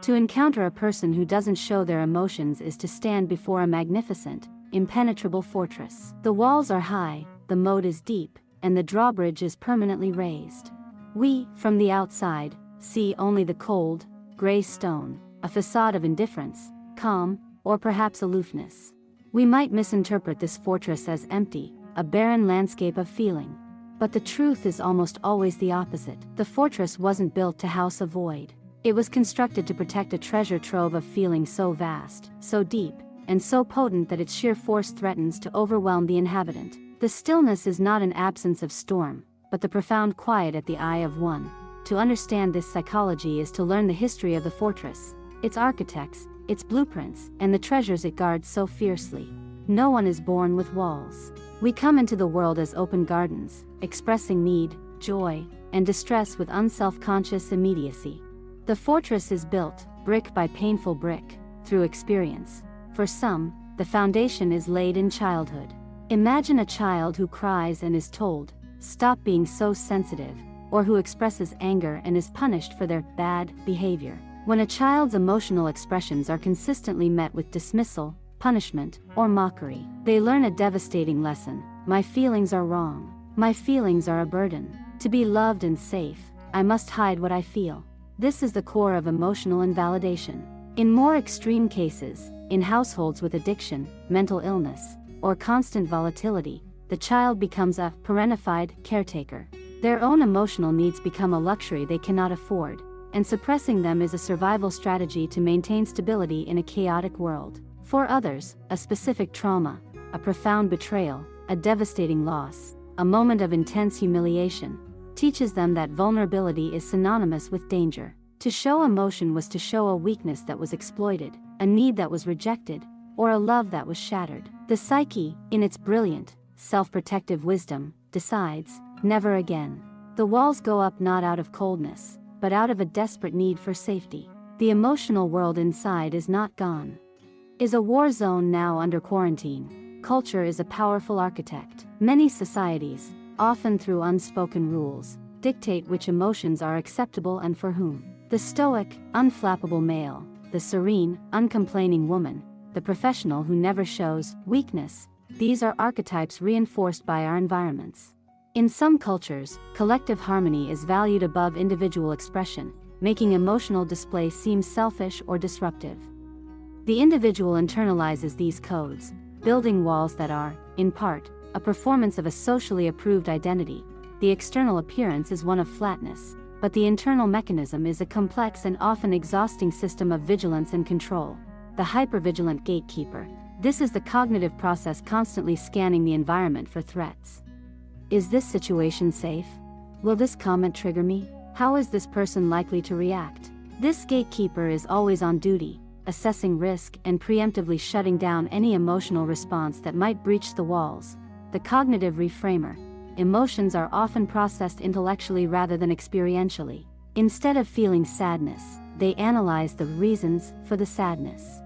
To encounter a person who doesn't show their emotions is to stand before a magnificent, impenetrable fortress. The walls are high, the moat is deep, and the drawbridge is permanently raised. We, from the outside, see only the cold, gray stone, a facade of indifference, calm, or perhaps aloofness. We might misinterpret this fortress as empty, a barren landscape of feeling. But the truth is almost always the opposite. The fortress wasn't built to house a void. It was constructed to protect a treasure trove of feeling so vast, so deep, and so potent that its sheer force threatens to overwhelm the inhabitant. The stillness is not an absence of storm, but the profound quiet at the eye of one. To understand this psychology is to learn the history of the fortress, its architects, its blueprints, and the treasures it guards so fiercely. No one is born with walls. We come into the world as open gardens, expressing need, joy, and distress with unself-conscious immediacy. The fortress is built, brick by painful brick, through experience. For some, the foundation is laid in childhood. Imagine a child who cries and is told, "Stop being so sensitive," or who expresses anger and is punished for their bad behavior. When a child's emotional expressions are consistently met with dismissal, punishment, or mockery, they learn a devastating lesson. My feelings are wrong. My feelings are a burden. To be loved and safe, I must hide what I feel. This is the core of emotional invalidation. In more extreme cases, in households with addiction, mental illness, or constant volatility, the child becomes a parentified caretaker. Their own emotional needs become a luxury they cannot afford, and suppressing them is a survival strategy to maintain stability in a chaotic world. For others, a specific trauma, a profound betrayal, a devastating loss, a moment of intense humiliation, teaches them that vulnerability is synonymous with danger. To show emotion was to show a weakness that was exploited, a need that was rejected, or a love that was shattered. The psyche, in its brilliant, self-protective wisdom, decides, never again. The walls go up not out of coldness, but out of a desperate need for safety. The emotional world inside is not gone. Is a war zone now under quarantine. Culture is a powerful architect. Many societies, often through unspoken rules, dictate which emotions are acceptable and for whom. The stoic, unflappable male, the serene, uncomplaining woman, the professional who never shows weakness, these are archetypes reinforced by our environments. In some cultures, collective harmony is valued above individual expression, making emotional display seem selfish or disruptive. The individual internalizes these codes, building walls that are, in part, a performance of a socially approved identity. The external appearance is one of flatness, but the internal mechanism is a complex and often exhausting system of vigilance and control. The hypervigilant gatekeeper. This is the cognitive process constantly scanning the environment for threats. Is this situation safe? Will this comment trigger me? How is this person likely to react? This gatekeeper is always on duty, assessing risk and preemptively shutting down any emotional response that might breach the walls. The cognitive reframer. Emotions are often processed intellectually rather than experientially. Instead of feeling sadness, they analyze the reasons for the sadness.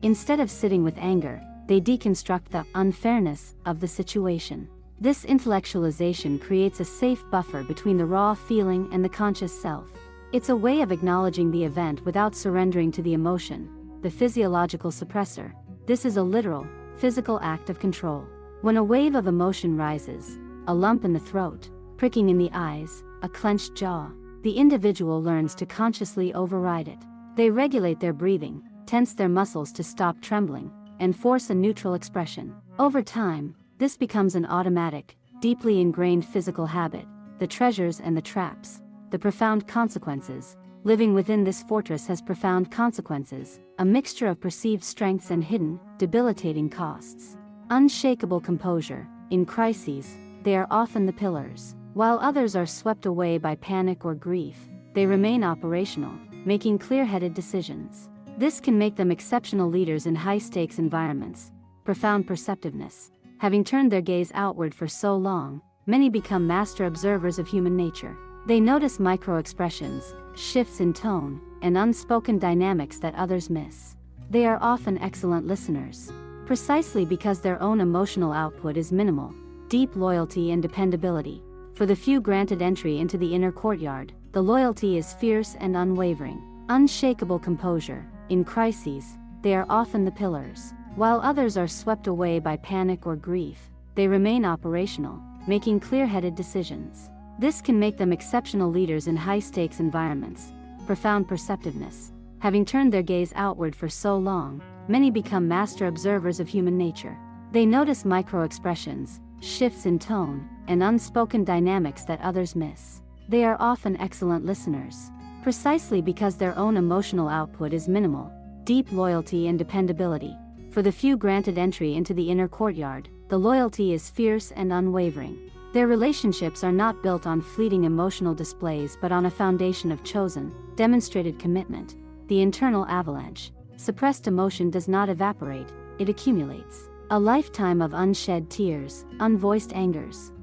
Instead of sitting with anger, they deconstruct the unfairness of the situation. This intellectualization creates a safe buffer between the raw feeling and the conscious self. It's a way of acknowledging the event without surrendering to the emotion. The physiological suppressor. This is a literal, physical act of control. When a wave of emotion rises, a lump in the throat, pricking in the eyes, a clenched jaw, the individual learns to consciously override it. They regulate their breathing, tense their muscles to stop trembling, and force a neutral expression. Over time, this becomes an automatic, deeply ingrained physical habit. The treasures and the traps, the profound consequences. Living within this fortress has profound consequences, a mixture of perceived strengths and hidden, debilitating costs. Unshakable composure. In crises, they are often the pillars. While others are swept away by panic or grief, they remain operational, making clear-headed decisions. This can make them exceptional leaders in high-stakes environments. Profound perceptiveness. Having turned their gaze outward for so long, many become master observers of human nature. They notice micro-expressions, shifts in tone, and unspoken dynamics that others miss. They are often excellent listeners. Precisely because their own emotional output is minimal. Deep loyalty and dependability. For the few granted entry into the inner courtyard, the loyalty is fierce and unwavering. unshakable composure. In crises, they are often the pillars. While others are swept away by panic or grief, they remain operational, making clear-headed decisions. This can make them exceptional leaders in high-stakes environments. Profound perceptiveness. Having turned their gaze outward for so long, many become master observers of human nature. They notice micro-expressions, shifts in tone, and unspoken dynamics that others miss. They are often excellent listeners. Precisely because their own emotional output is minimal, deep loyalty and dependability. For the few granted entry into the inner courtyard, the loyalty is fierce and unwavering. Their relationships are not built on fleeting emotional displays but on a foundation of chosen, demonstrated commitment. The internal avalanche. Suppressed emotion does not evaporate, it accumulates. A lifetime of unshed tears, unvoiced angers,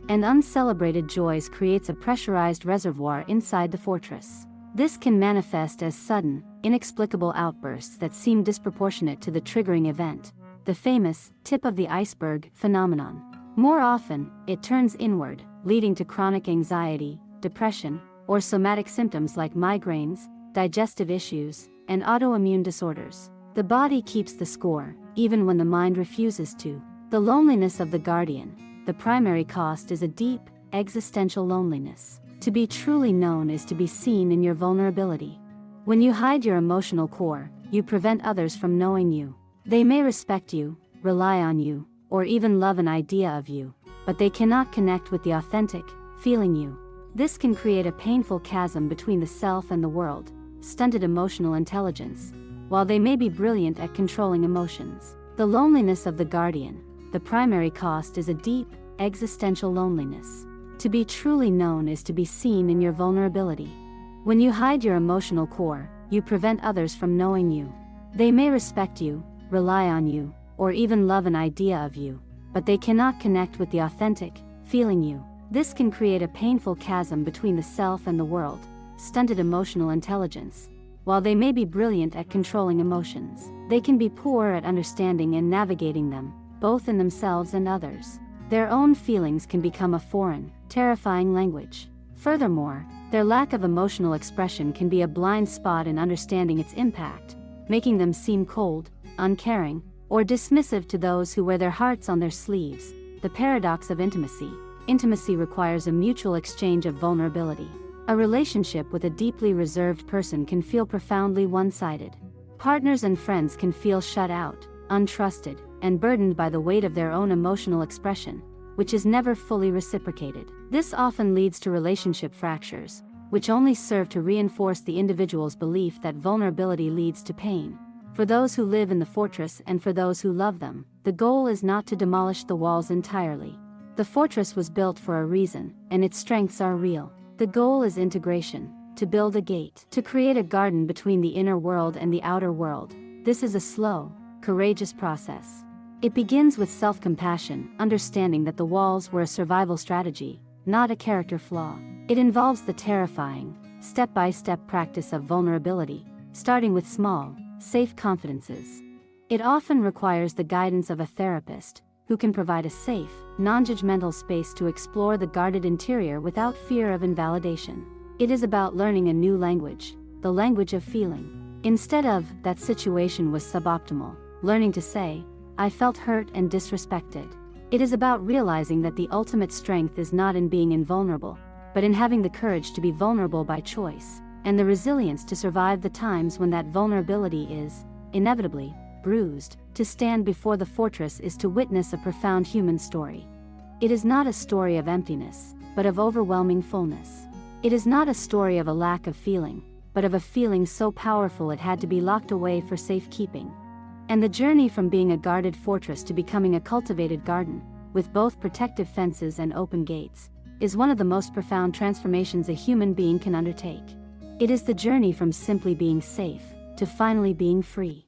and uncelebrated joys creates a pressurized reservoir inside the fortress. This can manifest as sudden, inexplicable outbursts that seem disproportionate to the triggering event, the famous tip of the iceberg phenomenon. More often, it turns inward, leading to chronic anxiety, depression, or somatic symptoms like migraines, digestive issues, and autoimmune disorders. The body keeps the score, even when the mind refuses to. The loneliness of the guardian. The primary cost is a deep, existential loneliness. To be truly known is to be seen in your vulnerability. When you hide your emotional core, you prevent others from knowing you. They may respect you, rely on you, or even love an idea of you, but they cannot connect with the authentic, feeling you. This can create a painful chasm between the self and the world, stunted emotional intelligence. While they may be brilliant at controlling emotions, the loneliness of the guardian. The primary cost is a deep, existential loneliness. To be truly known is to be seen in your vulnerability. When you hide your emotional core, you prevent others from knowing you. They may respect you, rely on you, or even love an idea of you, but they cannot connect with the authentic, feeling you. This can create a painful chasm between the self and the world, stunted emotional intelligence. While they may be brilliant at controlling emotions, they can be poor at understanding and navigating them, both in themselves and others. Their own feelings can become a foreign, terrifying language. Furthermore, their lack of emotional expression can be a blind spot in understanding its impact, making them seem cold, uncaring, or dismissive to those who wear their hearts on their sleeves. The paradox of intimacy. Intimacy requires a mutual exchange of vulnerability. A relationship with a deeply reserved person can feel profoundly one-sided. Partners and friends can feel shut out, untrusted, and burdened by the weight of their own emotional expression, which is never fully reciprocated. This often leads to relationship fractures, which only serve to reinforce the individual's belief that vulnerability leads to pain. For those who live in the fortress and for those who love them, the goal is not to demolish the walls entirely. The fortress was built for a reason, and its strengths are real. The goal is integration, to build a gate, to create a garden between the inner world and the outer world. This is a slow, courageous process. It begins with self-compassion, understanding that the walls were a survival strategy, not a character flaw. It involves the terrifying, step-by-step practice of vulnerability, starting with small, safe confidences. It often requires the guidance of a therapist, who can provide a safe, non-judgmental space to explore the guarded interior without fear of invalidation. It is about learning a new language, the language of feeling. Instead of, "that situation was suboptimal," learning to say, "I felt hurt and disrespected." It is about realizing that the ultimate strength is not in being invulnerable, but in having the courage to be vulnerable by choice, and the resilience to survive the times when that vulnerability is, inevitably, bruised. To stand before the fortress is to witness a profound human story. It is not a story of emptiness, but of overwhelming fullness. It is not a story of a lack of feeling, but of a feeling so powerful it had to be locked away for safekeeping. And the journey from being a guarded fortress to becoming a cultivated garden, with both protective fences and open gates, is one of the most profound transformations a human being can undertake. It is the journey from simply being safe, to finally being free.